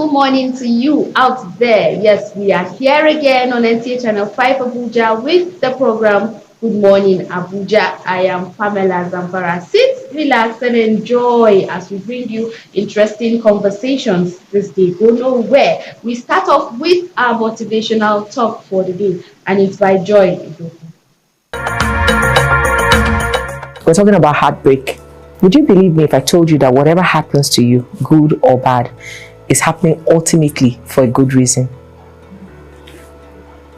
wonderful morning to you out there. Yes, we are here again on NTA Channel 5 Abuja with the program Good Morning Abuja. I am Pamela Zampara. Sit, relax, and enjoy as we bring you interesting conversations this day. Go nowhere. We start off with our motivational talk for the day, and it's by Joy. We're talking about heartbreak. Would you believe me if I told you that whatever happens to you, good or bad, is happening ultimately for a good reason?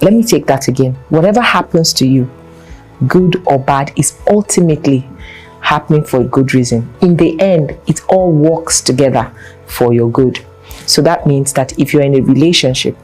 Let me take that again. Whatever happens to you, good or bad, is ultimately happening for a good reason. In the end, it all works together for your good. So that means that if you're in a relationship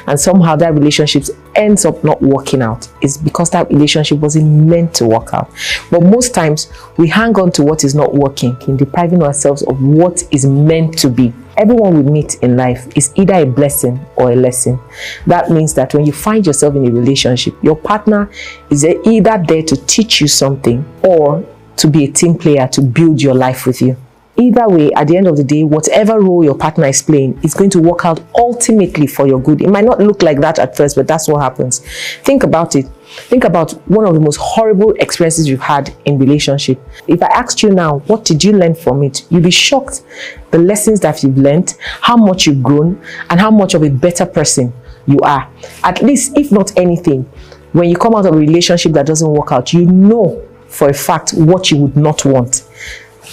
and somehow that relationship ends up not working out, it's because that relationship wasn't meant to work out. But most times we hang on to what is not working, in depriving ourselves of what is meant to be. Everyone we meet in life is either a blessing or a lesson. That means that when you find yourself in a relationship, your partner is either there to teach you something or to be a team player to build your life with you. Either way, at the end of the day, whatever role your partner is playing is going to work out ultimately for your good. It might not look like that at first, but that's what happens. Think about it. Think about one of the most horrible experiences you've had in relationship. If I asked you now, what did you learn from it? You'd be shocked. The lessons that you've learned, how much you've grown, and how much of a better person you are. At least, if not anything, when you come out of a relationship that doesn't work out, you know for a fact what you would not want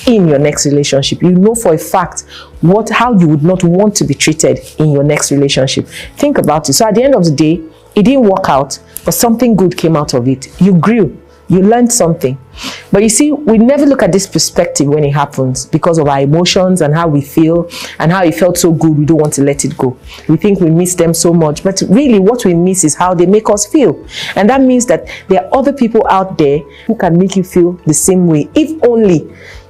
in your next relationship. You know for a fact how you would not want to be treated in your next relationship. Think about it. So at the end of the day, it didn't work out, but something good came out of it. You grew. You learned something. But you see, we never look at this perspective when it happens because of our emotions and how we feel and how it felt so good, we don't want to let it go. We think we miss them so much, but really what we miss is how they make us feel. And that means that there are other people out there who can make you feel the same way. If only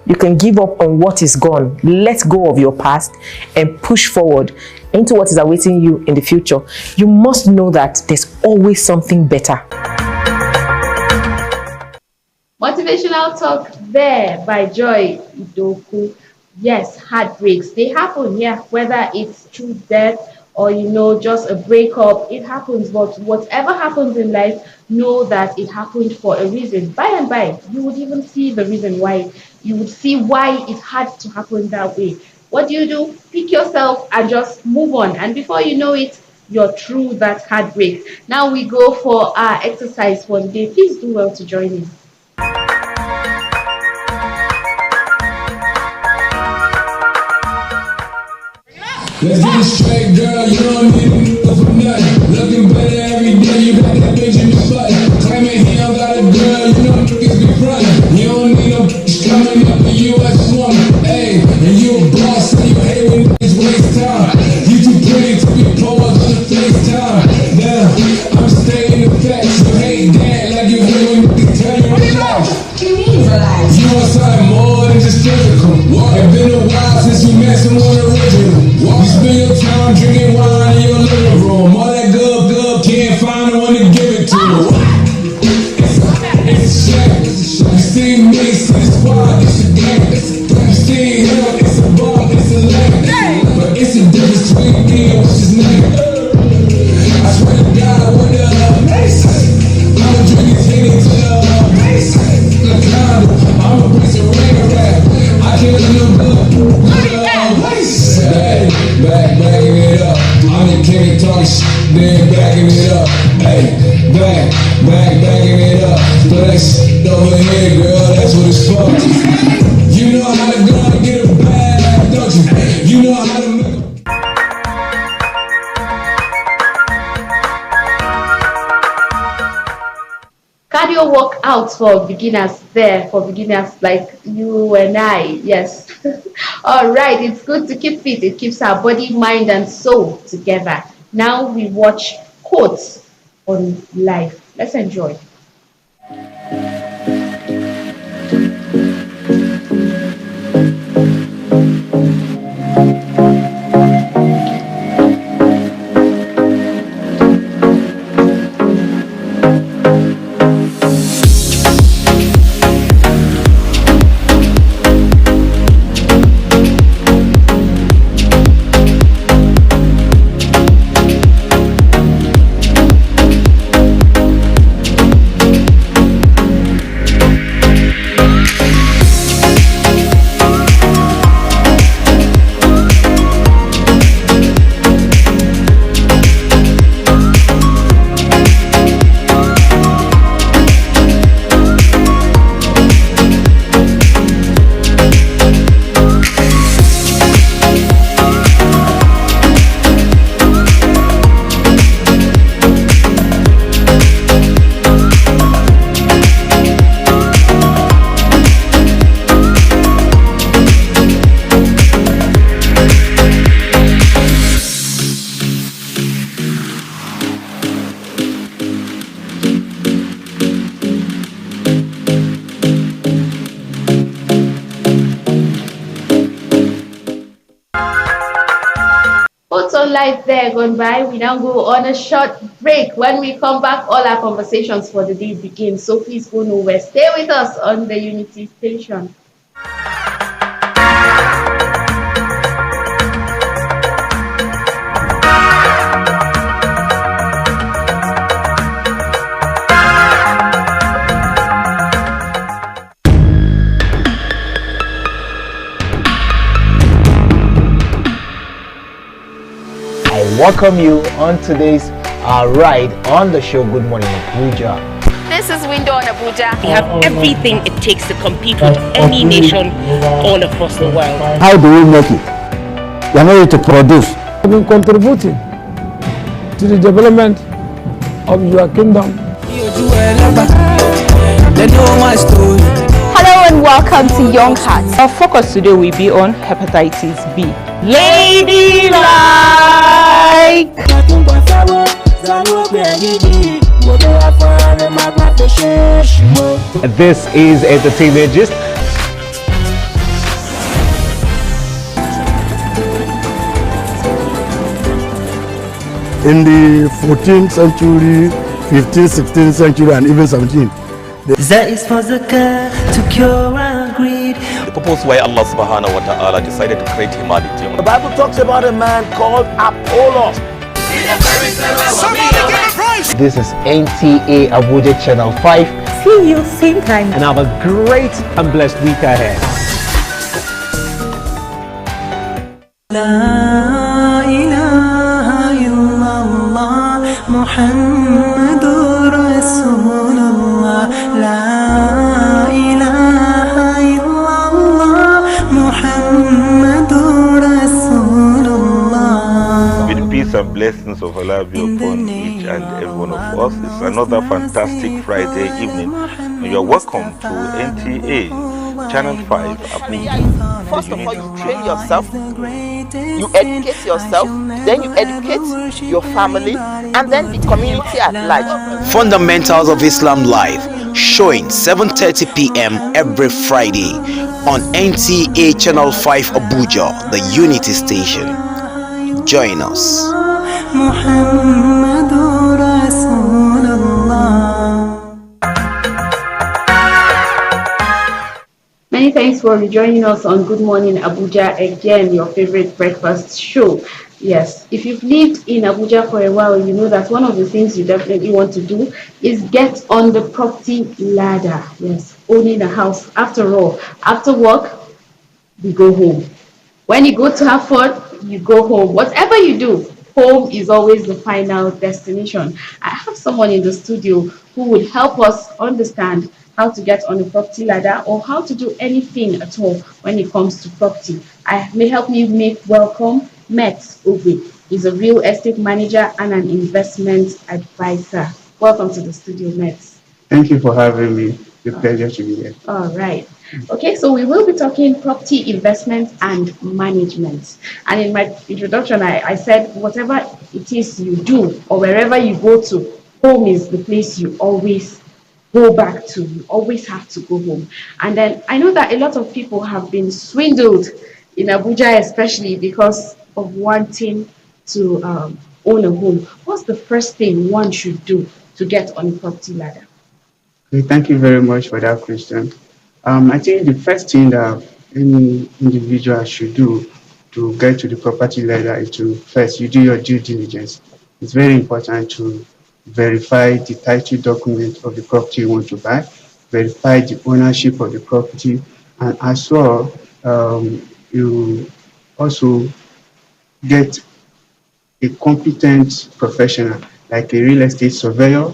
you can give up on what is gone, let go of your past, and push forward into what is awaiting you in the future. You must know that there's always something better. Motivational talk there by Joy Idoku. Yes, heartbreaks, they happen, yeah, whether it's through death or just a breakup, it happens. But whatever happens in life, know that it happened for a reason. By and by, you would even see the reason why. You would see why it had to happen that way. What do? Pick yourself and just move on. And before you know it, you're through that heartbreak. Now we go for our exercise for the day. Please do well to join in. Let's get it straight, girl, you don't need to for nothing. Looking better every day, you got that bitch in the butt. Claiming he don't got a girl, you know niggas be running. You don't need no bitch coming up a U.S. woman. Ayy, and you a boss, so you hate when niggas waste time. You too pretty to be paused on the FaceTime. Now, I'm stating the facts, you hate that like you hate when niggas turn you on. What do you mean, relax? You want something more than just physical. It's been a while since you met someone original. You spend your time drinking wine in your living room. All that good, can't find no one to give it to. It's a shame. You see me, see the squad, it's a game. You see him, it's a ball, it's a lane. But it's a difference between me and what's his name. I swear to God, what the I'ma drink his Henny to the condo. I'ma bring some rain rap. I can't let no good. Hey, backing it up. I'm the king of talking shit, then backing it up. Hey, backing it up. Throw that shit over here, girl, that's what it's for. You know how to go and get a bag, don't you? You know how to make a Cardio workouts for beginners there, for beginners like you and I. Yes. All right. It's good to keep fit. It keeps our body, mind, and soul together. Now we watch quotes on life. Let's enjoy. life there gone by. We now go on a short break. When we come back, all our conversations for the day begin. So please go nowhere. Stay with us on the Unity Station. Welcome you on today's ride on the show Good Morning Abuja. This is Window on Abuja. We have everything it takes to compete with any nation all across the world. How do we make it? We are not ready to produce. I've been contributing to the development of your kingdom. Hello and welcome to Young Hearts. Our focus today will be on hepatitis B. Ladylike! This is Entertainment Gist. In the 14th century, 15th, 16th century, and even 17th. That is for zakah to cure our greed. The purpose why Allah subhanahu wa ta'ala decided to create humanity. The Bible talks about a man called Apollos. This is NTA Abuja Channel 5. See you same time. And have a great and blessed week ahead. La ilaha illallah Muhammadur Rasulullah. La ilaha illallah Muhammadur Rasulullah. May the peace and blessings of Allah be upon each and every one of us. It's another fantastic Friday evening. And you're welcome to NTA Channel 5 Abuja. First of all, you train yourself, you educate yourself, then you educate your family, and then the community at large. Fundamentals of Islam Live, showing 7:30 p.m. every Friday on NTA Channel 5 Abuja, the Unity Station. Join us. Muhammadur Rasulullah. Many thanks for joining us on Good Morning Abuja, again, your favorite breakfast show. Yes, if you've lived in Abuja for a while, you know that one of the things you definitely want to do is get on the property ladder. Yes, owning a house. After all, after work, we go home. When you go to have fun, you go home. Whatever you do, home is always the final destination. I have someone in the studio who will help us understand how to get on a property ladder or how to do anything at all when it comes to property. I may help me make welcome Met Obi. He's a real estate manager and an investment advisor. Welcome to the studio, Met. Thank you for having me. It's a pleasure to be here. All right. Okay, so we will be talking property investment and management. And in my introduction, I said whatever it is you do or wherever you go to, home is the place you always go back to. You always have to go home. And then I know that a lot of people have been swindled in Abuja, especially because of wanting to own a home. What's the first thing one should do to get on a property ladder? Okay, thank you very much for that question. I think the first thing that any individual should do to get to the property ladder is to first you do your due diligence. It's very important to verify the title document of the property you want to buy, verify the ownership of the property, and as well, you also get a competent professional like a real estate surveyor,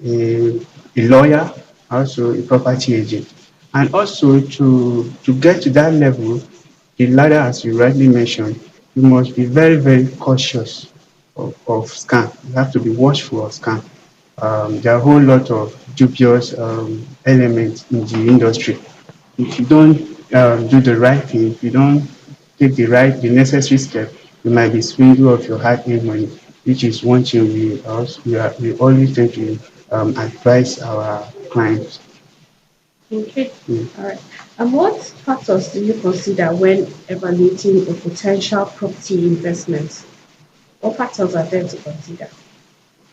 a lawyer, also a property agent. And also to get to that level, the ladder, as you rightly mentioned, you must be very, very cautious of scam. You have to be watchful of scam. There are a whole lot of dubious elements in the industry. If you don't do the right thing, if you don't take the necessary step, you might be swindled of your hard-earned money, which is one thing we always tend to advise our clients. Okay, all right. And what factors do you consider when evaluating a potential property investment? What factors are there to consider?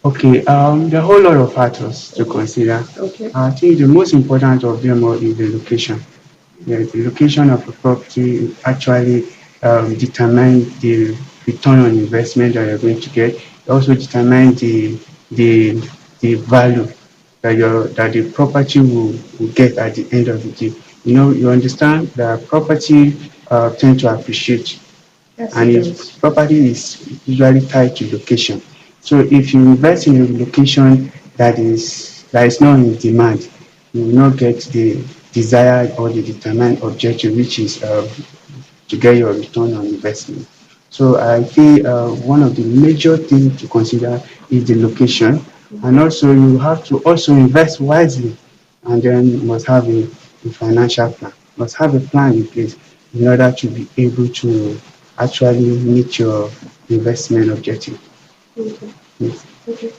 Okay, there are a whole lot of factors to consider. Okay. I think the most important of them all is the location. Yeah, the location of a property actually determine the return on investment that you're going to get. It also determine the the value that the property will get at the end of the day. You know, you understand that property tend to appreciate, Yes, and it its does. property is usually tied to location. So if you invest in a location that is not in demand, you will not get the desired or the determined objective, which is to get your return on investment. So I feel one of the major things to consider is the location, and also you have to also invest wisely, and then you must have a financial plan, must have a plan in place in order to be able to actually meet your investment objective. Okay. Yes. Okay.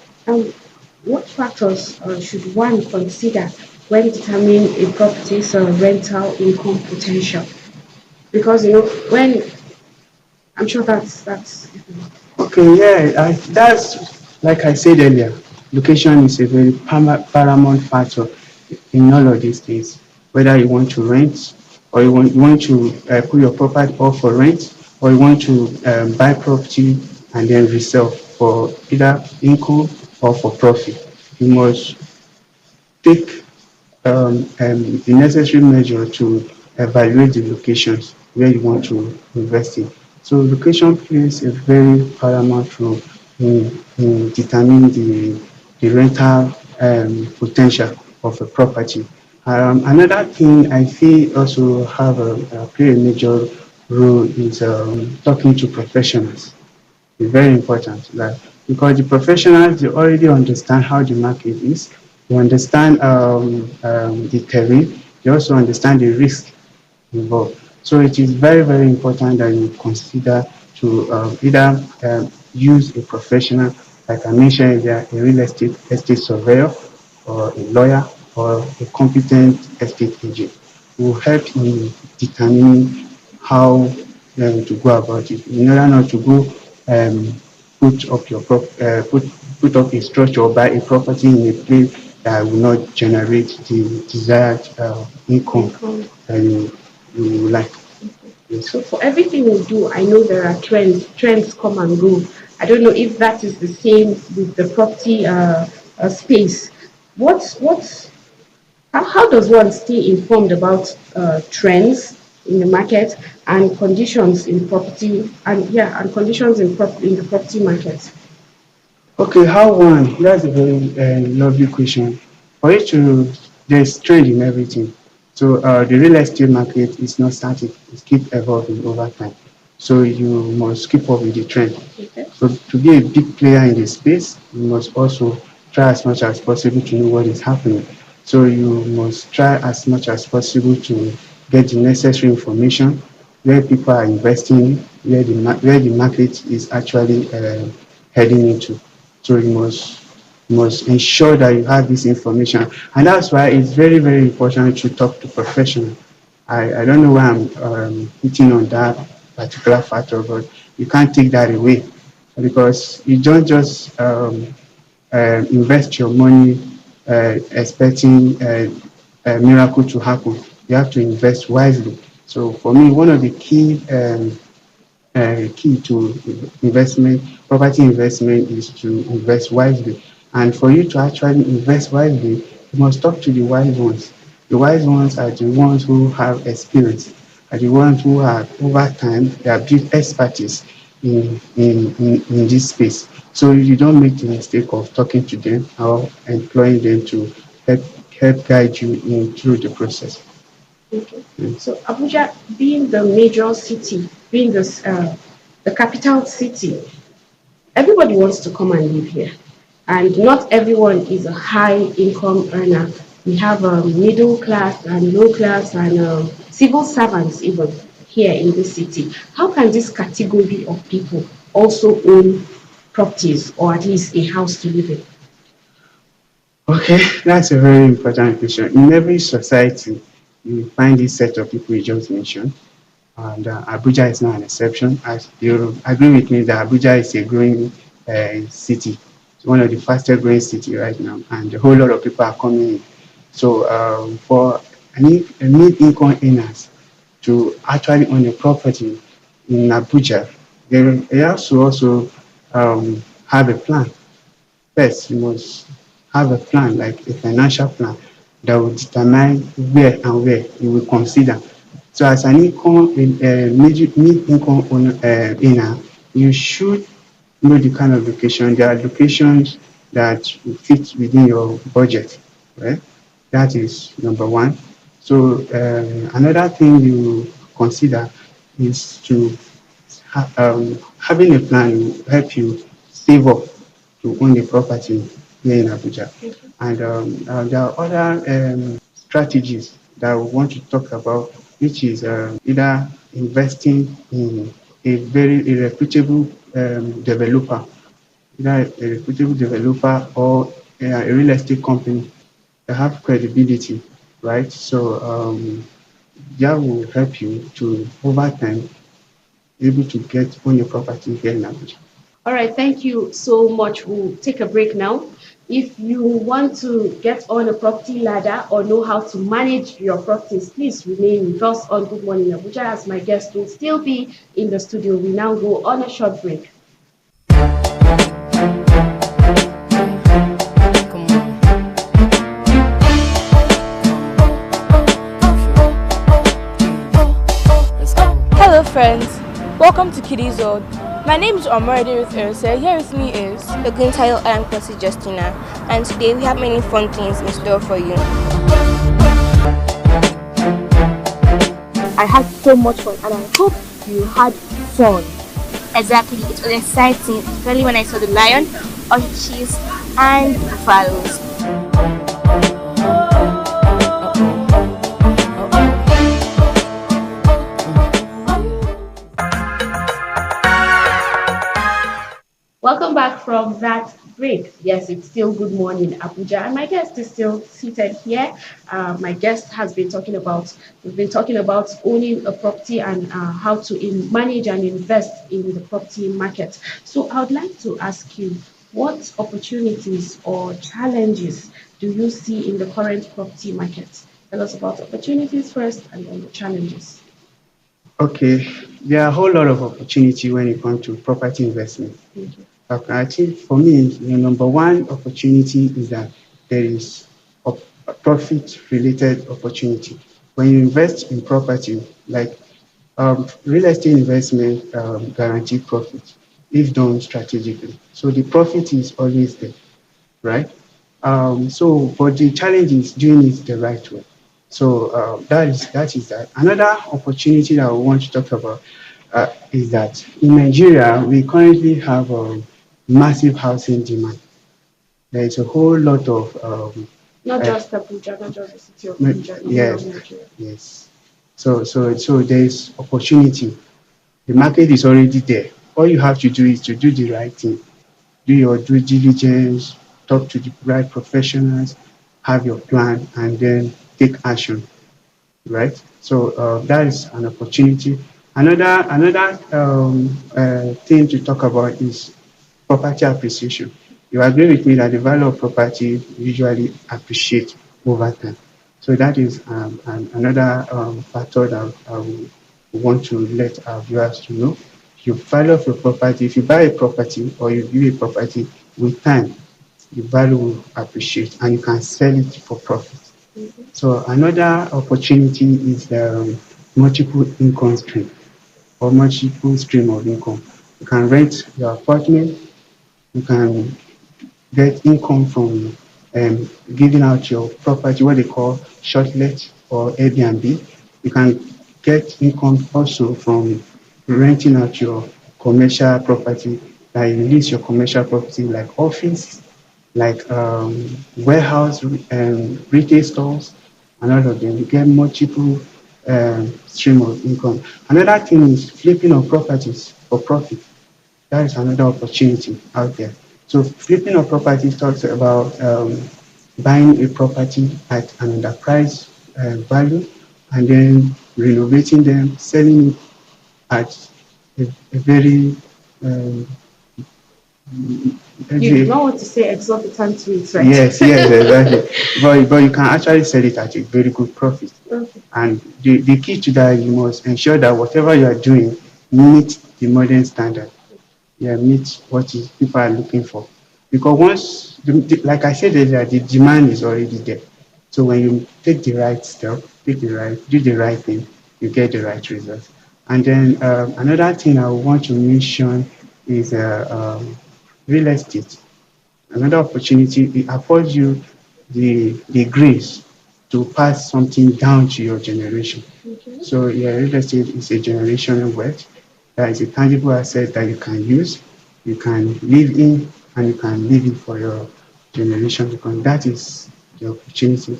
What factors should one consider when determining a property's rental income potential? Because when I'm sure that's Okay, yeah, that's like I said earlier, location is a very paramount factor in all of these things. Whether you want to rent, or you want to put your property up for rent, or you want to buy property and then resell for either income or for profit, you must take the necessary measure to evaluate the locations where you want to invest in. So location plays a very paramount role in determining the rental potential of a property. Another thing I feel also have play a major role is talking to professionals. It's very important, like, because the professionals, they already understand how the market is, they understand the terrain, they also understand the risk involved. So it is very, very important that you consider to either use a professional, like I mentioned earlier, a real estate surveyor, or a lawyer, or a competent estate agent, will help in determining how to go about it, in order not to go um, put up your put up a structure or buy a property in a place that will not generate the desired income income. that you would like. Yes. So for everything we do, I know there are trends. Trends come and go. I don't know if that is the same with the property space. What's how does one stay informed about trends in the market and conditions in property and conditions in the property market? Okay, how one? That's a very lovely question. For you to, there's trend in everything. So the real estate market is not static; it keeps evolving over time. So you must keep up with the trend. Okay. So to be a big player in the space, you must also try as much as possible to know what is happening. So you must try as much as possible to get the necessary information, where people are investing, where the market is actually heading into. So you must ensure that you have this information, and that's why it's very, very important to talk to professionals. I don't know why I'm hitting on that particular factor, but you can't take that away, because you don't just invest your money expecting a miracle to happen. You have to invest wisely. So for me, one of the key to investment, property investment, is to invest wisely. And for you to actually invest wisely, you must talk to the wise ones. The wise ones are the ones who have experience, are the ones who have over time they have built expertise in this space. So you don't make the mistake of talking to them or employing them to help guide you in through the process. Okay. So Abuja, being the major city, being the capital city, everybody wants to come and live here, and not everyone is a high income earner. We have middle class and low class and civil servants even here in this city. How can this category of people also own properties or at least a house to live in? Okay, that's a very important question. In every society, you find this set of people you just mentioned. and Abuja is not an exception. As you agree with me that Abuja is a growing city, it's one of the fastest growing city right now, and a whole lot of people are coming in. So for mid-income earners to actually own a property in Abuja, they have to also have a plan. First, you must have a plan, like a financial plan, that will determine where and where you will consider. So, as an mid-income earner, you should know the kind of location. There are locations that will fit within your budget, right? That is number one. So, another thing you consider is to having a plan will help you save up to own a property here in Abuja. And there are other strategies that we want to talk about, which is either investing in a reputable developer, either a reputable developer or a real estate company that have credibility, right? So that will help you to over time able to get own your property here in Abuja. All right, thank you so much. We'll take a break now. If you want to get on a property ladder or know how to manage your properties, please remain with us on Good Morning Abuja as my guest will still be in the studio. We now go on a short break. Hello friends, welcome to Kiddies Zone. My name is Omarade with Erse. Here with me is Oguntayo and Kwasi Justina, and today we have many fun things in store for you. I had so much fun and I hope you had fun. Exactly, it was exciting, especially when I saw the lion, ostriches, and buffaloes. Welcome back from that break. Yes, it's still Good Morning Abuja, and my guest is still seated here. My guest has been we've been talking about owning a property and how to manage and invest in the property market. So I would like to ask you, what opportunities or challenges do you see in the current property market? Tell us about opportunities first and then the challenges. Okay, there are a whole lot of opportunity when it comes to property investment. Okay, I think for me, the number one opportunity is that there is a profit-related opportunity. When you invest in property, like real estate investment, guarantee profit if done strategically. So the profit is always there, right? But the challenge is doing it the right way. So that is that. Another opportunity that we want to talk about is that in Nigeria we currently have massive housing demand. There is a whole lot of Not just Abuja, not just the city of Abuja, in all of yes, Nigeria. yes. So there is opportunity. The market is already there. All you have to do is to do the right thing, do your due diligence, talk to the right professionals, have your plan, and then take action, right? So that is an opportunity. Another thing to talk about is property appreciation. You agree with me that the value of property usually appreciate over time. So that is another factor that I would want to let our viewers to know. If you value of your property, if you buy a property or you view a property with time, the value will appreciate and you can sell it for profit. So another opportunity is multiple income stream or multiple stream of income. You can rent your apartment, you can get income from giving out your property, what they call short let or Airbnb. You can get income also from renting out your commercial property, like you lease your commercial property like office, like warehouse and retail stores, and all of them. You get multiple stream of income. Another thing is flipping of properties for profit. That is another opportunity out there. So flipping of property talks about buying a property at an underpriced value and then renovating them, selling it at a very um, You don't want to say exorbitant rates, right? yes, yes, exactly. But you can actually sell it at a very good profit. Okay. And the key to that, you must ensure that whatever you are doing meets the modern standard. Yeah, meets what is people are looking for. Because once, like I said earlier, the demand is already there. So when you take the right step, do the right thing, you get the right results. And then another thing I want to mention is real estate. Another opportunity, it affords you the grace to pass something down to your generation. Okay. So yeah, real estate is a generational wealth. That is a tangible asset that you can use, you can live in, and you can live in for your generation, because that is the opportunity.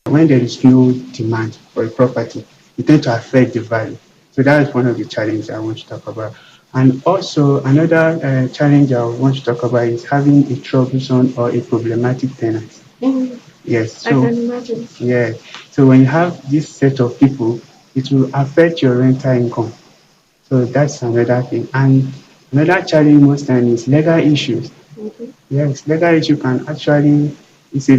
When there is no demand for a property, it tends to affect the value. So that is one of the challenges I want to talk about. And also another challenge I want to talk about is having a troublesome or a problematic tenant. Mm, Yes. I So can imagine. yeah. So when you have this set of people, it will affect your rental income. So that's another thing. And another challenge most times is legal issues. Okay. Yes, legal issue can actually it's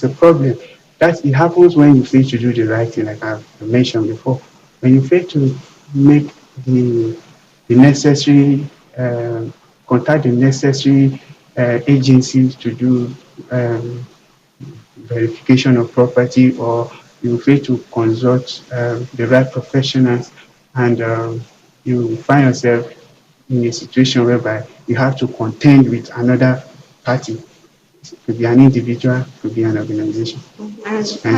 a problem. That it happens when you fail to do the right thing, like I've mentioned before. When you fail to make the necessary contact the necessary agencies to do verification of property, or you fail to consult the right professionals, and you find yourself in a situation whereby you have to contend with another party. It could be an individual, it could be an organization. I understand.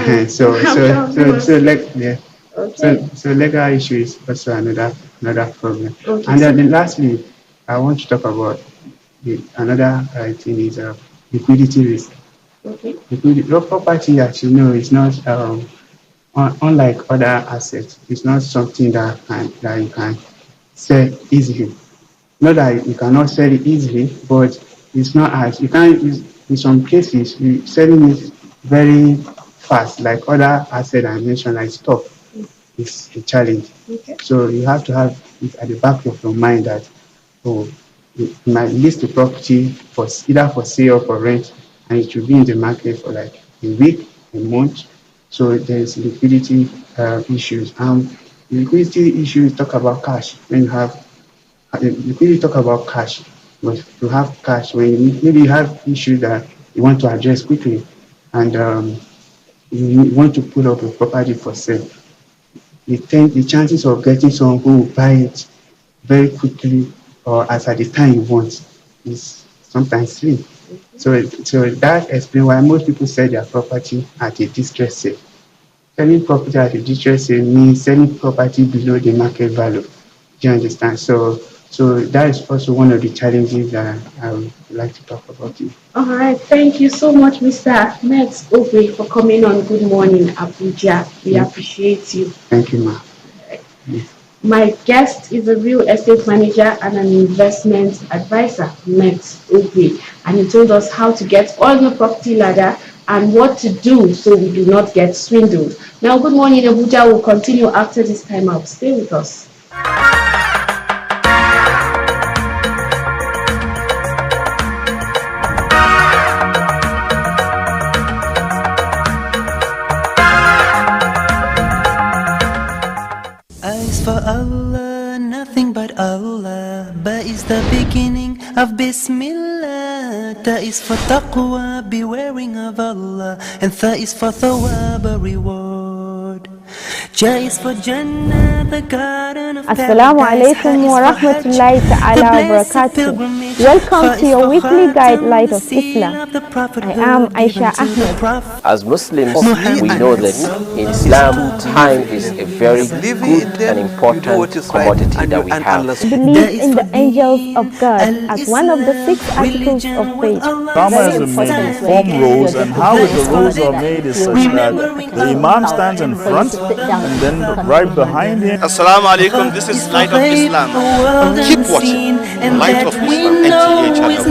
Yeah. Okay. So legal issue is also another problem. Okay. And then lastly, I want to talk about another thing is liquidity risk. Okay. Your property, as you know, is not unlike other assets. It's not something that you can sell easily. Not that you cannot sell it easily, but it's not as you can. In some cases, you selling it very fast, like other assets I mentioned, like stock, is a challenge. Okay. So you have to have it at the back of your mind that, oh, you might list the property for either for sale or for rent, and it will be in the market for like a week, a month. So there's liquidity issues. Liquidity issues talk about cash. When you have liquidity talk about cash, but to have cash when maybe you have issues that you want to address quickly, and you want to put up a property for sale, the chances of getting someone who will buy it very quickly or as at the time you want is sometimes slim. So that explains why most people sell their property at a distress sale. Selling property at a distress sale means selling property below the market value. Do you understand? So that is also one of the challenges that I would like to talk about. All right. Thank you so much, Mr. Ahmed Obre, for coming on Good Morning, Abuja. We appreciate you. Thank you, ma. My guest is a real estate manager and an investment advisor, Max Obre, and he told us how to get on the property ladder and what to do so we do not get swindled. Now, Good Morning, Abuja will continue after this time out. Stay with us. Eyes for Allah, nothing but Allah. Ba is the beginning of Bismillah. Ta is for taqwa, bewaring of Allah. And Tha is for thawab, a reward. Ja is for Jannah, the garden of Assalamu paradise. alaikum wa rahmatullahi ta'ala wa barakatuh. Welcome to your weekly guide, Light of Islam. I am Aisha Ahmed. As Muslims, we know that in Islam, time is a very good and important commodity that we have. Believe in the angels of God as one of the 6 articles of faith. Islamism may form rows, and how the rows are made is such that the Imam stands in front, and then right behind him. Assalamu alaikum, this is Light of Islam. Keep watching Light of Islam NTA channel.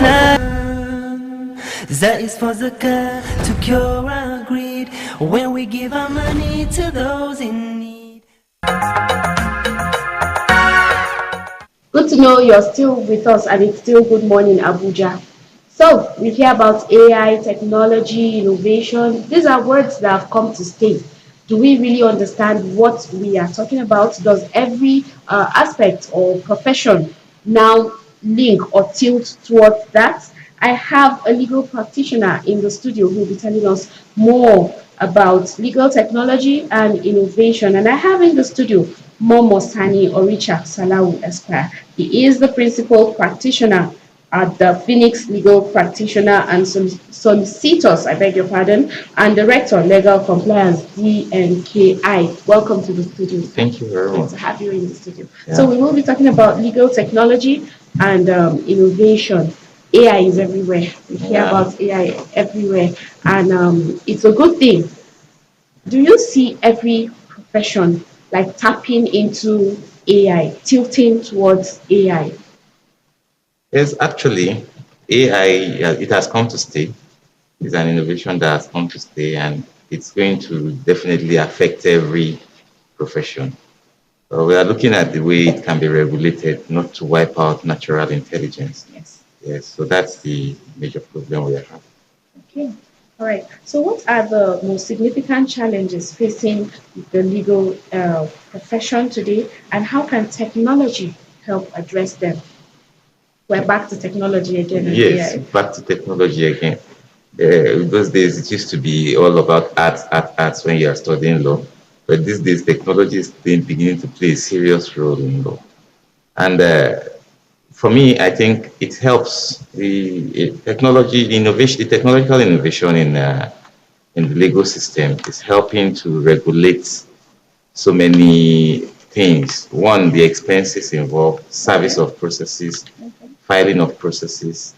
That is for zakah, to cure our greed, when we give our money to those in need. Good to know you're still with us, and it's still Good Morning Abuja. So, we hear about AI, technology, innovation. These are words that have come to stay. Do we really understand what we are talking about? Does every aspect or profession now link or tilt towards that? I have a legal practitioner in the studio who will be telling us more about legal technology and innovation. And I have in the studio Momo Sani Oricha Salawu Esquire. He is the principal practitioner at the Phoenix Legal Practitioner and Solicitors, I beg your pardon, and Director Legal Compliance, DNKI. Welcome to the studio. Thank you very Great much. to have you in the studio. Yeah. So we will be talking about legal technology and innovation. AI is everywhere. We hear about AI everywhere, and it's a good thing. Do you see every profession like tapping into AI, tilting towards AI? Yes, actually, AI, it has come to stay. It's an innovation that has come to stay, and it's going to definitely affect every profession. We are looking at the way it can be regulated, not to wipe out natural intelligence. Yes. Yes, so that's the major problem we have. Okay. All right. So, what are the most significant challenges facing the legal profession today, and how can technology help address them? We're back to technology again. And Yes, AI. back to technology again. Those days it used to be all about arts when you are studying law, but these days technology is beginning to play a serious role in law. And for me, I think it helps the technological innovation in the legal system is helping to regulate so many things. One, the expenses involved, service of processes, filing of processes,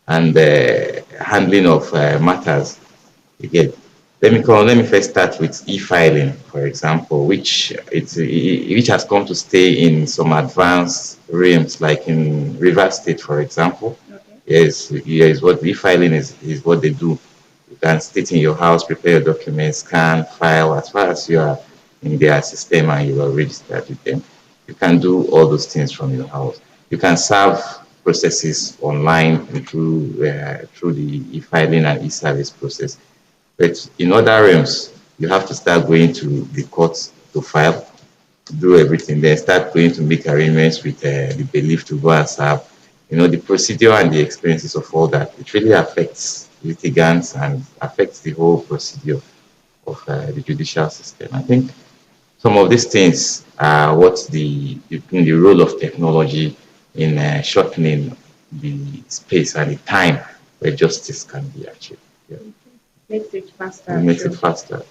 and handling of matters. Again, let me first start with e-filing, for example, which has come to stay in some advanced realms, like in Rivers State, for example. Yes, what e-filing is what they do. You can sit in your house, prepare your documents, scan, file. As far as you are in their system and you are registered with them, you can do all those things from your house. You can serve processes online through the e-filing and e-service process. But in other realms, you have to start going to the courts to file, do everything, then start going to make arrangements with the bailiff to go and serve. You know, the procedure and the expenses of all that, it really affects litigants and affects the whole procedure of the judicial system. I think some of these things are what in the role of technology in shortening the space and the time where justice can be achieved. Yeah. Makes it faster. It makes it faster.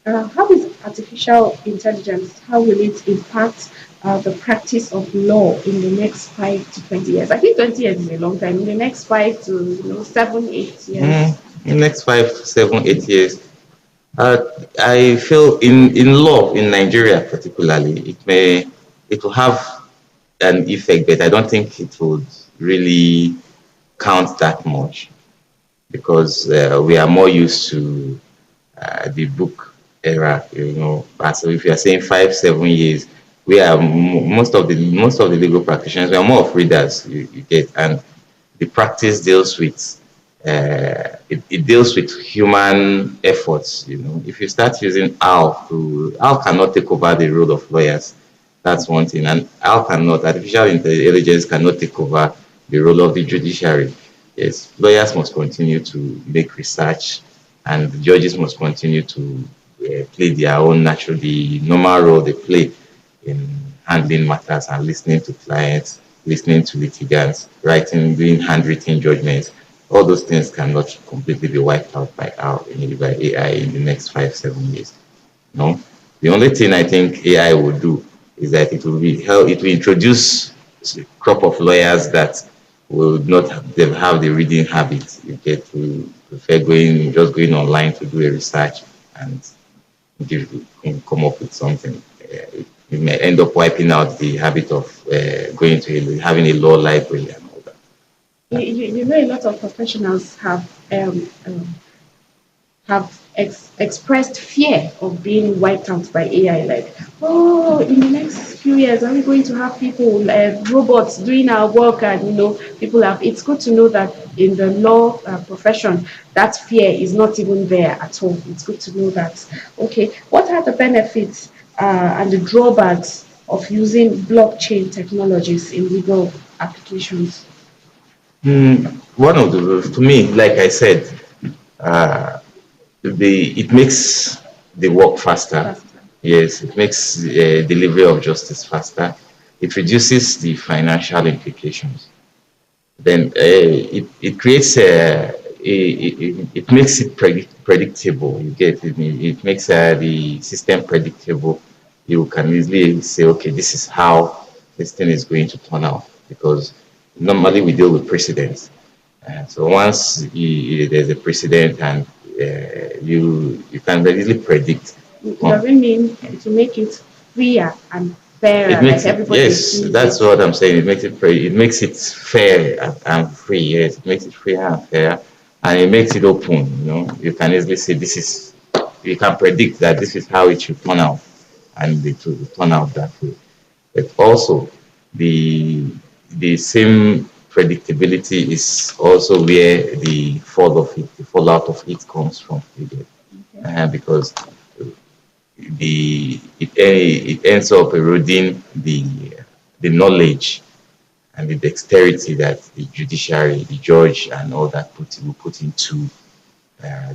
How is artificial intelligence, how will it impact the practice of law in the next 5 to 20 years? I think 20 years is a long time. In the next 5 to 7, 8 years. In the next 5, 7, 8 years, I feel in law in Nigeria particularly, it will have an effect, but I don't think it would really count that much because we are more used to the book era, you know. So if you are saying 5, 7 years, we are most of the legal practitioners we are more of readers. You get, and the practice deals with it deals with human efforts. You know, if you start using OWL cannot take over the role of lawyers. That's one thing, and artificial intelligence cannot take over the role of the judiciary. Yes, lawyers must continue to make research, and the judges must continue to play their own the normal role they play in handling matters and listening to clients, listening to litigants, writing, doing handwritten judgments. All those things cannot completely be wiped out by AI in the next 5, 7 years. No, the only thing I think AI will do is that it will introduce a crop of lawyers that will not have the reading habit. You get to prefer going online to do a research and come up with something. You may end up wiping out the habit of having a law library and all that. You know, a lot of professionals have expressed fear of being wiped out by AI. Like, oh, in the next few years, are we going to have people, robots doing our work? And people have. It's good to know that in the law profession, that fear is not even there at all. It's good to know that. Okay, what are the benefits and the drawbacks of using blockchain technologies in legal applications? One of the, to me, like I said, uh, it makes the work faster. Yes, it makes delivery of justice faster. It reduces the financial implications. Then it creates it makes it predictable. You get it. It makes the system predictable. You can easily say, okay, this is how this thing is going to turn out, because normally we deal with precedents. So once there's a precedent, and you can very easily predict. Does it mean to make it freer and It fairer, makes like it, everybody yes, sees that's it? what I'm saying. It makes it fair and free. Yes, it makes it fair and fair, and it makes it open. You can easily say this is. You can predict that this is how it should turn out, and it will turn out that way. But also, the the same predictability is also where the fall of it, the fallout of it comes from. You get? Because it ends up eroding the knowledge and the dexterity that the judiciary, the judge, and all that will put into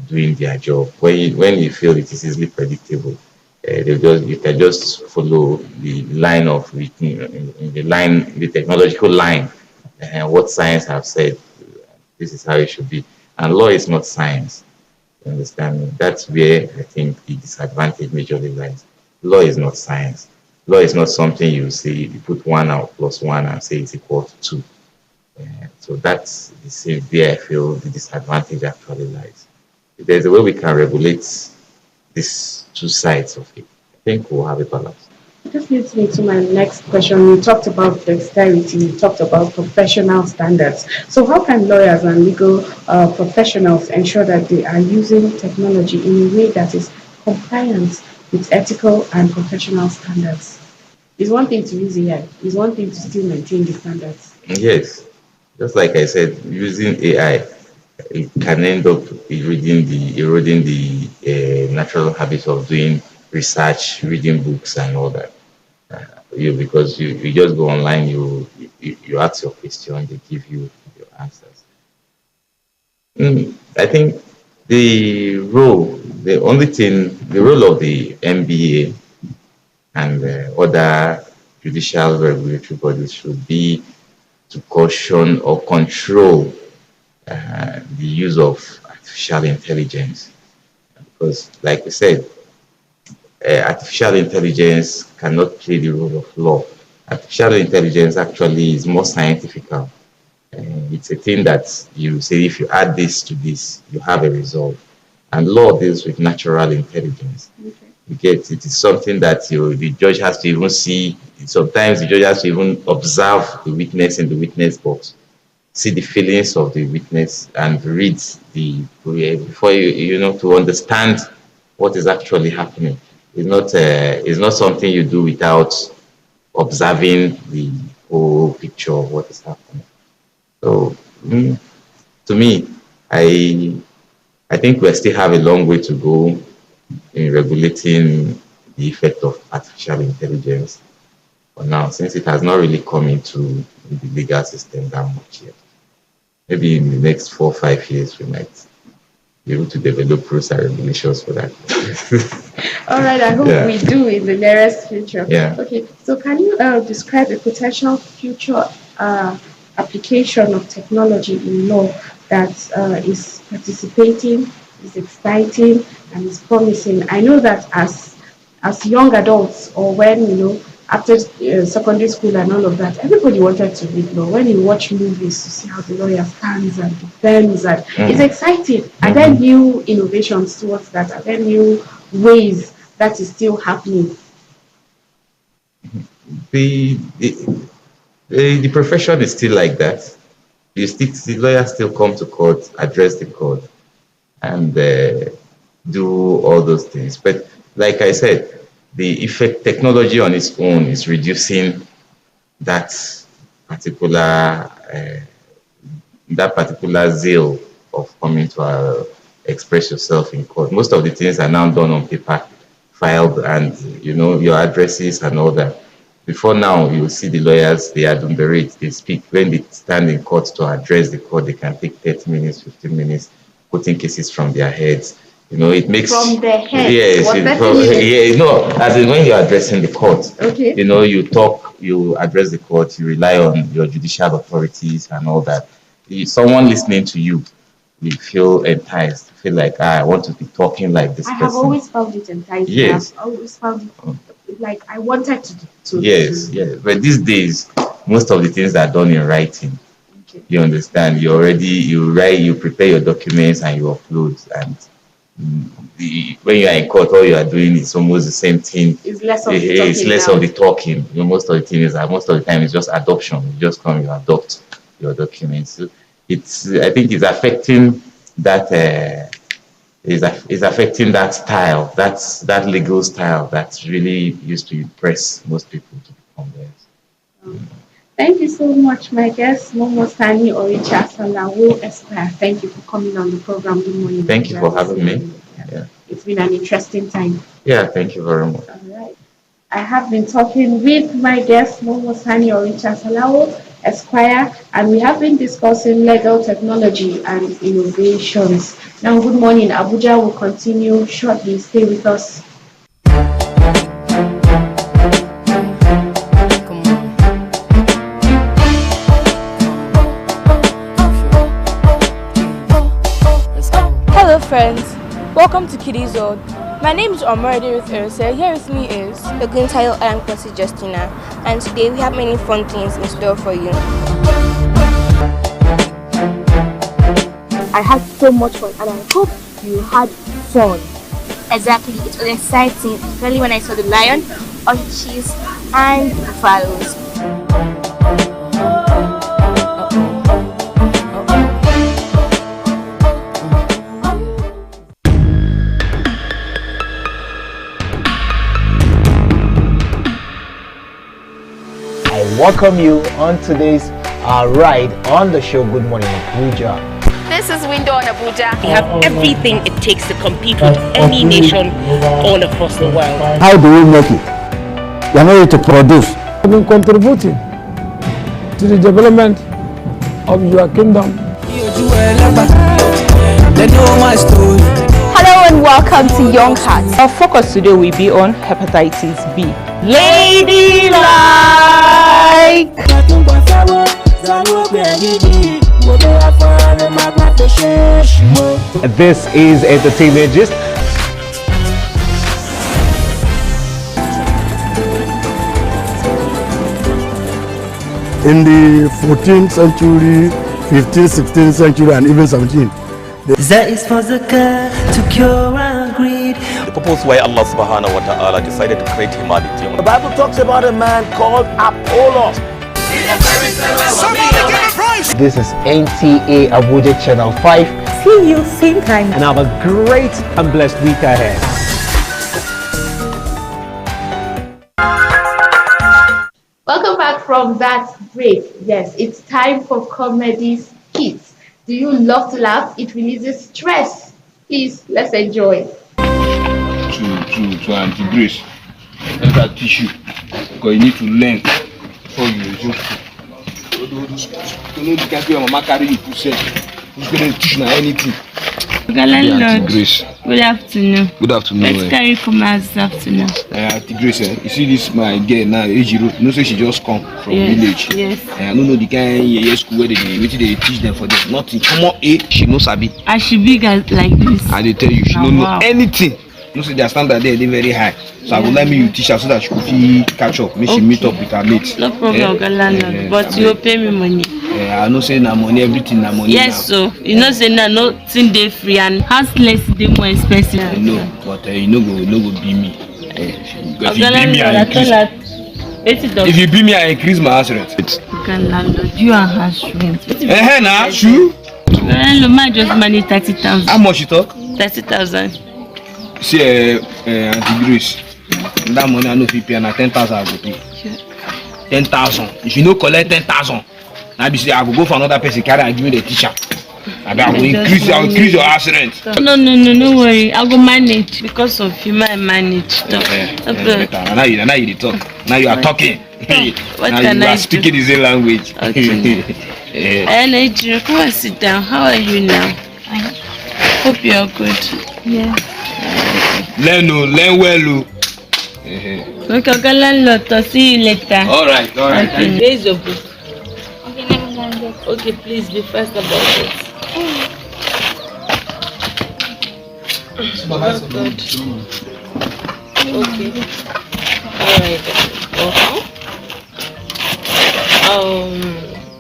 doing their job. When you feel it is easily predictable, you can just follow the line of the technological line, and what science have said. This is how it should be, and law is not science. You understand me? That's where I think the disadvantage majorly lies. Law is not science. Law is not something you see, you put one out plus one and say it's equal to two. So that's the same where I feel the disadvantage actually lies. If there's a way we can regulate these two sides of it, I think we'll have a balance. This leads me to my next question. We talked about dexterity, we talked about professional standards. So, how can lawyers and legal professionals ensure that they are using technology in a way that is compliant with ethical and professional standards? It's one thing to use AI, it's one thing to still maintain the standards. Yes, just like I said, using AI, it can end up eroding the natural habit of doing research, reading books, and all that. Because you just go online, you ask your question, they give you your answers. I think the role of the NBA and other judicial regulatory bodies should be to caution or control the use of artificial intelligence. Because, like we said, artificial intelligence cannot play the role of law. Artificial intelligence actually is more scientific. It's a thing that you say if you add this to this, you have a result. And law deals with natural intelligence. You get it is something that the judge has to even see. Sometimes the judge has to even observe the witness in the witness box, see the feelings of the witness, and read before to understand what is actually happening. It's not something you do without observing the whole picture of what is happening. So to me, I I think we still have a long way to go in regulating the effect of artificial intelligence for now, since it has not really come into the legal system that much yet. Maybe in the next 4 or 5 years, we might be able to develop rules and regulations for that. All right, I hope Yeah. we do in the nearest future. Yeah. Okay, so can you describe a potential future application of technology in law that is participating, is exciting, and is promising? I know that as young adults, or when after secondary school and all of that, everybody wanted to read law. When you watch movies, you see how the lawyer stands and defends, and it's exciting. Are there new innovations towards that? Are there new ways that is still happening? The profession is still like that. The lawyers still come to court, address the court, and do all those things. But like I said, the effect technology on its own is reducing that particular zeal of coming to express yourself in court. Most of the things are now done on paper, filed, and your addresses and all that. Before now, you see the lawyers, they adumbrate, they speak. When they stand in court to address the court, they can take 30 minutes, 15 minutes, putting cases from their heads. It makes from their heads. Yes, as in when you're addressing the court. Okay. You talk, you address the court, you rely on your judicial authorities and all that. Someone listening to you, you feel enticed, feel like I want to be talking like this I person. have always found it enticing. Yes. I've always found it like I wanted to. Yes. But these days, most of the things are done in writing. Okay. You understand? You write, you prepare your documents and you upload. And when you are in court, all you are doing is almost the same thing. It's less of the talking. It's less of the talking. Most of the time it's just adoption. You just come, you adopt your documents. So I think it's affecting that. Is affecting that style, that legal style that really used to impress most people to become lawyers. Thank you so much, my guest, Momo Sani Oricha Salawo Esquire. Thank you for coming on the program. Good morning. Thank you for having me. Yeah. It's been an interesting time. Yeah, thank you very much. All right. I have been talking with my guest, Momo Sani Oricha Salawo Esquire, and we have been discussing legal technology and innovations. Now, good morning. Abuja will continue shortly. Stay with us. Hello friends, welcome to Kiddies World. My name is Omarade with Erse. Here with me is Oguntayo and Kwasi Justina, and today we have many fun things in store for you. I had so much fun and I hope you had fun. Exactly, it was exciting, especially when I saw the lion, ostriches and buffaloes. I welcome you on today's ride on the show Goodmorning Abuja. This is Window on Abuja. We have everything it takes to compete with any nation all across the world. How do we make it? We are not here to produce. I've been contributing to the development of your kingdom. Hello and welcome to Young Hearts. Our focus today will be on hepatitis B. Ladylike! This is Entertainment Gist. In the 14th century, 15th, 16th century, and even 17th. That is for zakah to cure our greed. The purpose why Allah subhanahu wa ta'ala decided to create humanity. The Bible talks about a man called Apollos. This is NTA Abuja Channel 5. See you same time. And have a great and blessed week ahead. Welcome back from that break. Yes, it's time for comedy skits. Do you love to laugh? It releases stress. Please, let's enjoy. To anti-grace. Let that teach you. Because you need to learn before you resume. You know the kind of mama carry you to say. Who's going to teach now anything? Grace. Good afternoon. Good afternoon. Let's carry come this afternoon. Grace, you see this my girl now, Ejiro. You know, say she just come from village. Yes. I don't know the kind of school where they teach them for them. Nothing. Come on, she knows Sabi. I should be like this. I they tell you, she don't know anything. You know, say their standard there, they very high. So I would like me you teach her so that she could catch up. Make she meet up with her mates. No problem, landlord. But you pay me money. I know say na money, everything na money. Yes, so you know say na nothing dey free and house less dey more expensive. I know, but you no go be me. If you be me, If you be me, I increase my house rent. Okay, landlord, you are house rent. Nah, true. Landlord, man just manage 30,000. How much you talk? 30,000. see Auntie Grace. That money I no fit pay na 10,000 I go pay. 10,000. If you no collect 10,000, now be say I go for another person carry and give me the teacher. I will increase your house rent. No worry. I go manage because of you. I manage. Now you talk. Now you are talking. What now can you I are speaking the same language. Okay. Come and sit down. How are you now? Hope you are good. Yeah. Learn well. Okay, I'll landlord. I'll see you later. All right. Okay. Where is your book? Okay, let me go and get. Okay, please be fast about it. Oh God. Okay. All right.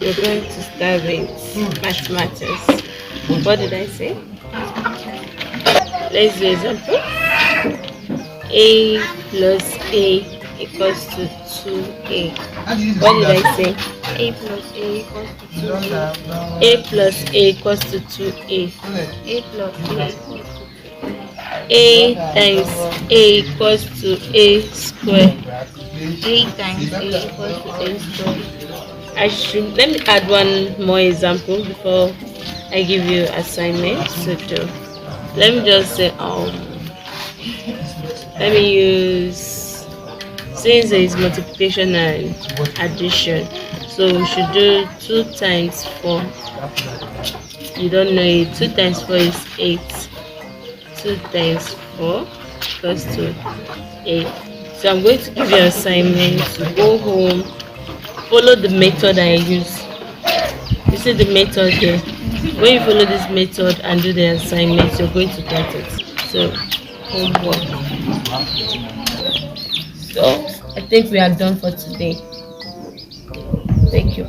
You're going to start with mathematics. What did I say? Let's do example. A plus A equals to 2A. What did I say? A plus A equals to 2A. A plus A equals to 2A. A plus A equals to 2A. A times A equals to A square. A times A equals to A square. Let me add one more example before I give you assignments to do. Let me just say let me use, since there is multiplication and addition, so we should do 2 times 4. You don't know it. 2 times 4 is 8. 2 times 4 equals to 8. So I'm going to give you an assignment to go home, follow the method I use. You see the method here. When you follow this method and do the assignment, you're going to get it. So homework. So I think we are done for today. Thank you.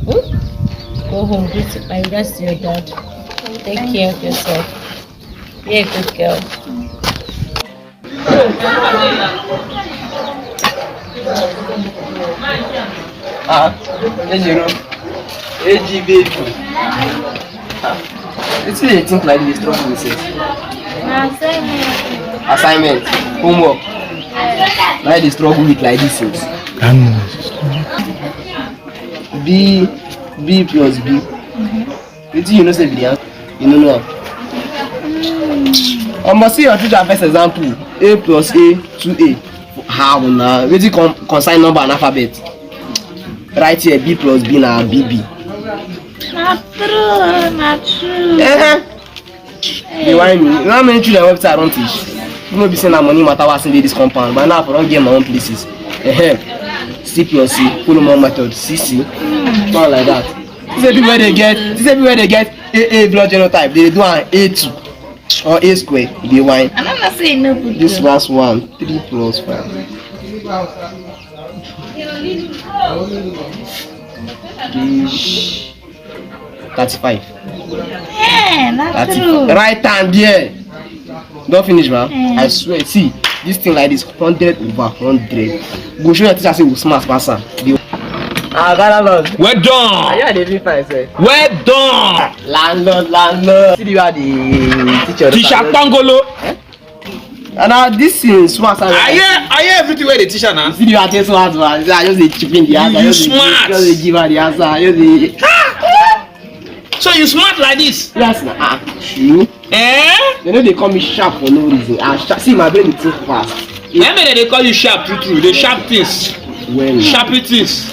Go home, greet my regards to your dad. Take care of yourself. Be a good girl. It's really think like this strong process. Assignment, homework. Why they struggle with like this things? B plus B. You know say the answer. You know. I must see your teacher first example. A plus A 2A. How now? Where you consign number and alphabet? Right here, B plus B now BB. Not true. They want me. You know how many children website I don't teach? You know be saying that money matter was in this compound, but now I don't get my own places. C plus C, follow my method. CC, something like that. This is everywhere they get AA blood genotype. They do an A2 or A square. They wine. And I'm not saying no. This last one, 3 plus 5. 35. Yeah, not true. Right hand there. Don't finish, man. I swear. See, this thing like this, 100 over 100. Go show your teacher say we smart person. Landlord. Well done. Yeah, they be fine, sir. Well done. Landlord. See you are the teacher. Teacher Pangolo. And now this is smart. I hear everything where the teacher now. See you are the smart man. I just the chip in the answer. You smart. Just give her the answer. So you smart like this? Yes, nah. True. They know they call me sharp for no reason. See my brain is too fast. They call you sharp true. They sharp things. Well, sharpy things.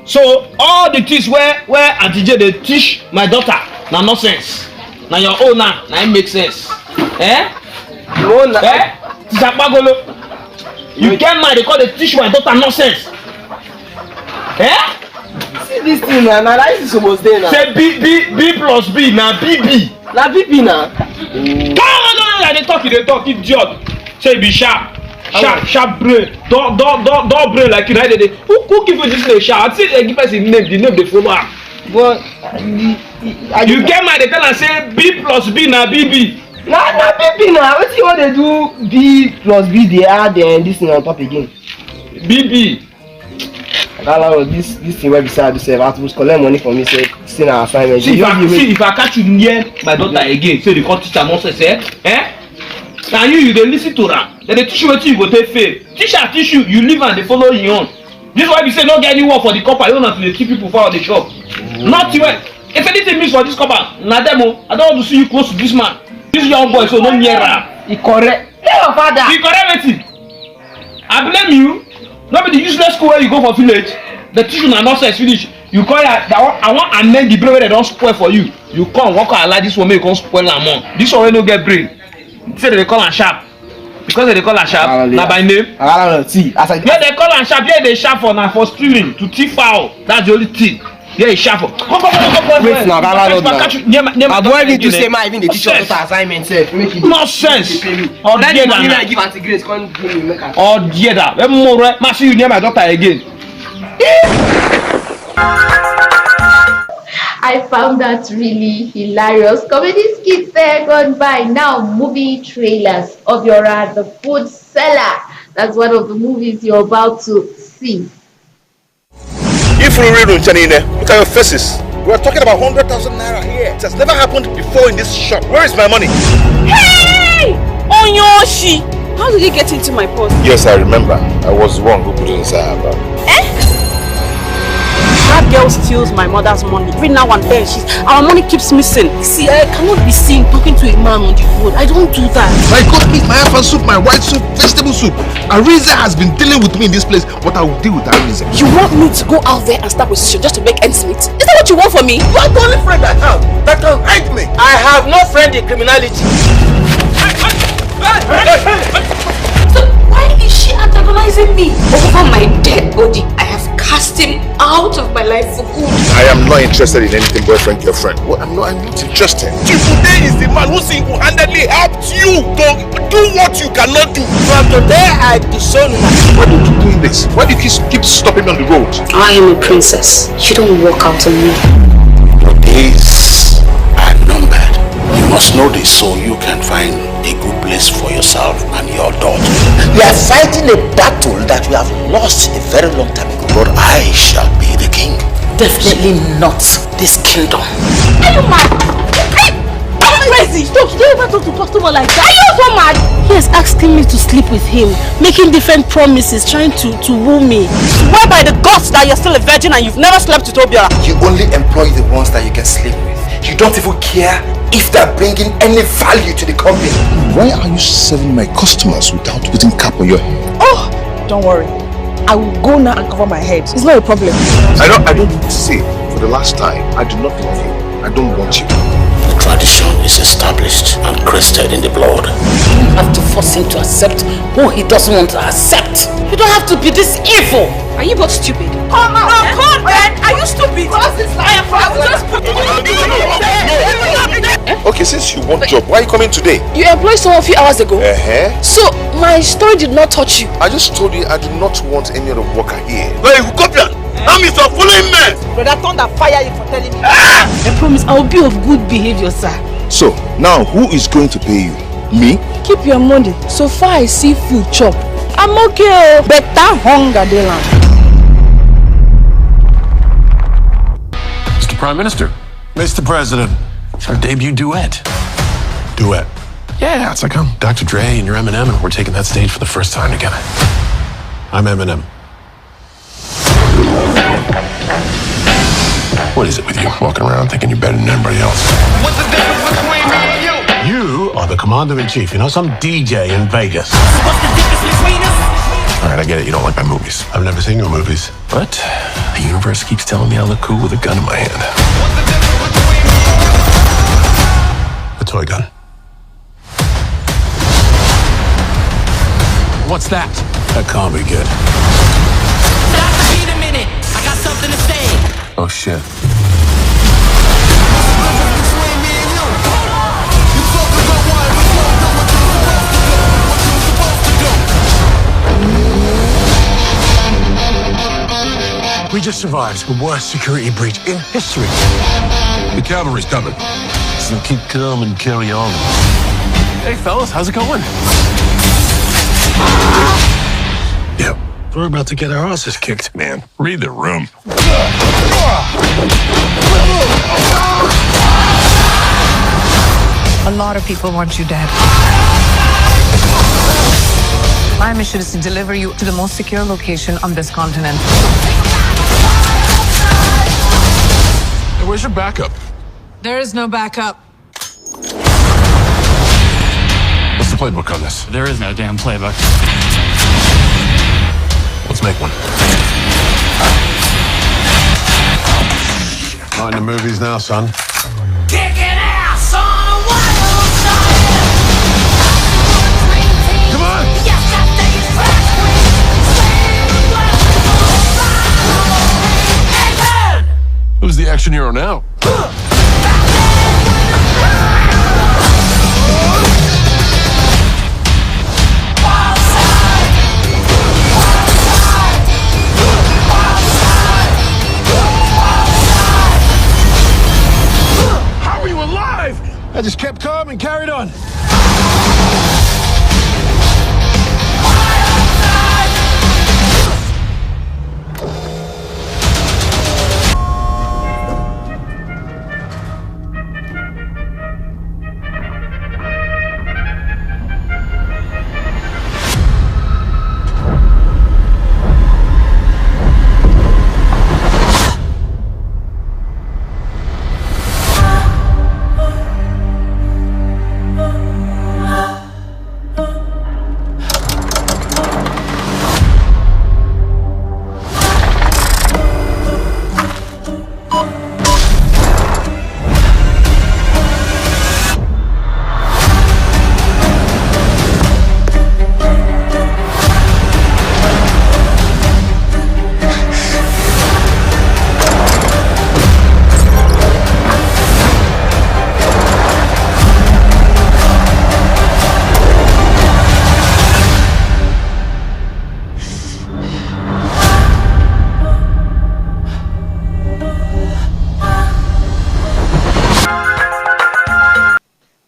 So all the things where Auntie J they teach my daughter na nonsense. Now your own now it makes sense. No, Teacher Pagolo. You get mad they call they teach my daughter nonsense. See this thing now like this supposed to now. Say B plus B na BB. Na BB now. No, they talk idiot. Say be sharp. Sharp brain. Don't brain like you right there. Who give you this name sharp? I see they give us a name, the name they follow her. But you get mad they tell her say B plus B na BB. Na BB now. What you want to do? B plus B they add then this thing on top again. BB. This thing where beside yourself, I have to collect money from me. Say still an assignment. See if I catch you near my daughter again, so they call teacher nonsense. Now you dey listen to that. Then they teach you what you go take fail. Teacher teach you, you live and they follow you on. This is why we say don't get any work for the copper. You don't have to keep people for the shop. Not you. If anything miss for this copper, na demo. I don't want to see you close to this man. This young boy so no near am. He correct. Hey, your father. He correct wetin? I blame you. No be the useless school where you go for village. The teacher na nonsense finish. You call that I want amend the brain wey they don spoil for you. You come walk out like this one make you come spoil am more. This one wey no get brain. Say they call am sharp. Because they call am sharp. Na by name. Yeah, they call am sharp. Yeah, they sharp for na for stealing to thief fowl. That's the only thing. Yeah, it's sharp for. Come. Wait now, I boy need to say my even the teacher total assignment sef. Nonsense. Or that the money I give Auntie Grace come give me make her. Oh dear that. Let me more right. Ma see you near my daughter again. I found that really hilarious. Comedy skits there gone by. Now movie trailers. Obiora, the food seller. That's one of the movies you're about to see. If you read on Chanine, look at your faces. We are talking about 100,000 naira here. It has never happened before in this shop. Where is my money? Hey! Onyoshi! How did it get into my purse? Yes, I remember. I was the one who put it inside her bag. That girl steals my mother's money. Every now and then, our money keeps missing. See, I cannot be seen talking to a man on the road. I don't do that. My goat meat, my afan soup, my white soup, vegetable soup. Ariza has been dealing with me in this place, but I will deal with Ariza. You want me to go out there and start position just to make ends meet? Is that what you want for me? You are the only friend I have that can hide me. I have no friend in criminality. So why is she antagonizing me? Over my dead body, I have cast him out of my life for good. I am not interested in anything boyfriend, girlfriend. Well, I'm not interested. Today is the man who single-handedly helped you to do what you cannot do. From today, I disown you. Why do you keep doing this? Why do you keep stopping me on the road? I am a princess. You don't walk out on me. Your days are numbered. You must know this so you can find a good place for yourself and your daughter. We are fighting a battle that we have lost a very long time ago. But I shall be the king. Definitely not this kingdom. Are you mad? Are you crazy? Stop! You don't ever talk to customer like that. Are you so mad? He is asking me to sleep with him, making different promises, trying to woo me. Swear by the gods that you're still a virgin and you've never slept with Obiora. You only employ the ones that you can sleep with. You don't even care if they're bringing any value to the company. Why are you serving my customers without putting cap on your head? Oh, don't worry. I will go now and cover my head. It's not a problem. I don't need to say for the last time, I do not love you. I don't want you. The tradition is established and crested in the blood. You don't have to force him to accept who he doesn't want to accept. You don't have to be this evil. Are you both stupid? Come on, man. Are you stupid? I will just put Okay, since you want job, why are you coming today? You employed someone a few hours ago. So my story did not touch you. I just told you I do not want any other worker here. Hey, you copy that? I'm Mr. Following man. Brother Thunder fire you for telling me. I promise I will be of good behavior, sir. So now who is going to pay you? Me? Keep your money. So far I see food chop. I'm okay. Better hunger they land. Mr. Prime Minister. Mr. President. It's our debut duet. Duet? Yeah, it's like I'm Dr. Dre and you're Eminem and we're taking that stage for the first time together. I'm Eminem. What is it with you walking around thinking you're better than everybody else? What's the difference between me and you? You are the commander-in-chief, you know, some DJ in Vegas. What's the difference between us? All right, I get it, you don't like my movies. I've never seen your movies, but the universe keeps telling me I look cool with a gun in my hand. What's the difference between us? A toy gun. What's that? That can't be good. Wait a minute, I got something to say. Oh, shit. We just survived the worst security breach in history. The cavalry's coming. So keep calm and carry on. Hey, fellas, how's it going? Yep, we're about to get our asses kicked. Man, read the room. A lot of people want you dead. My mission is to deliver you to the most secure location on this continent. Hey, where's your backup? There is no backup. What's the playbook on this? There is no damn playbook. Let's make one. Not in the movies now, son. Kicking ass on a wild side. Come on! Yes, that thing is crash. Who's the action hero now? How are you alive? I just kept calm and carried on.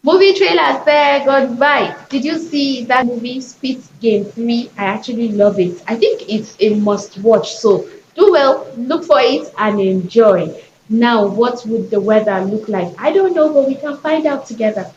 Movie trailer said goodbye. Did you see that movie Speed Game 3? I actually love it. I think it's a must watch. So do well, look for it and enjoy. Now, what would the weather look like? I don't know, but we can find out together.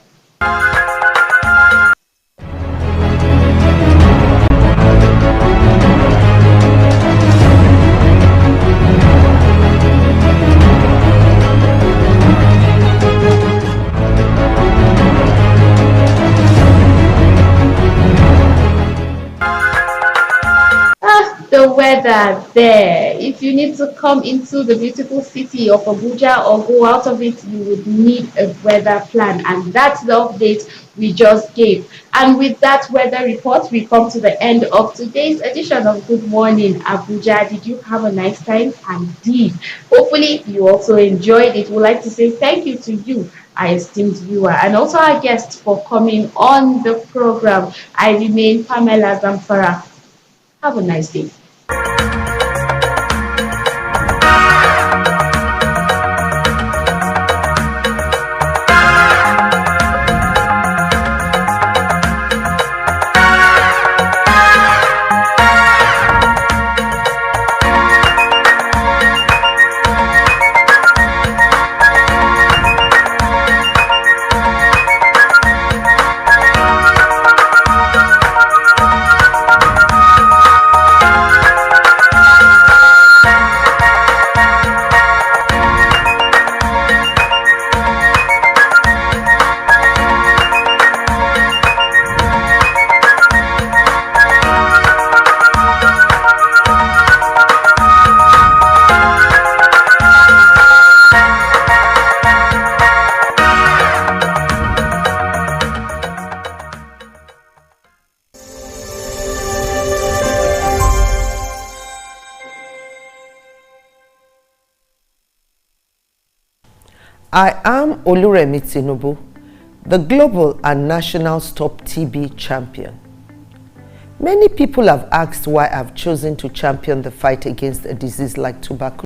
The weather there. If you need to come into the beautiful city of Abuja or go out of it, you would need a weather plan, and that's the update we just gave. And with that weather report, we come to the end of today's edition of Good Morning Abuja. Did you have a nice time? I did. Hopefully you also enjoyed it. We'd like to say thank you to you, our esteemed viewer, and also our guests for coming on the program. I remain Pamela Zamfara. Have a nice day. I am Oluremi Tinubu, the global and national Stop TB champion. Many people have asked why I've chosen to champion the fight against a disease like tuberculosis.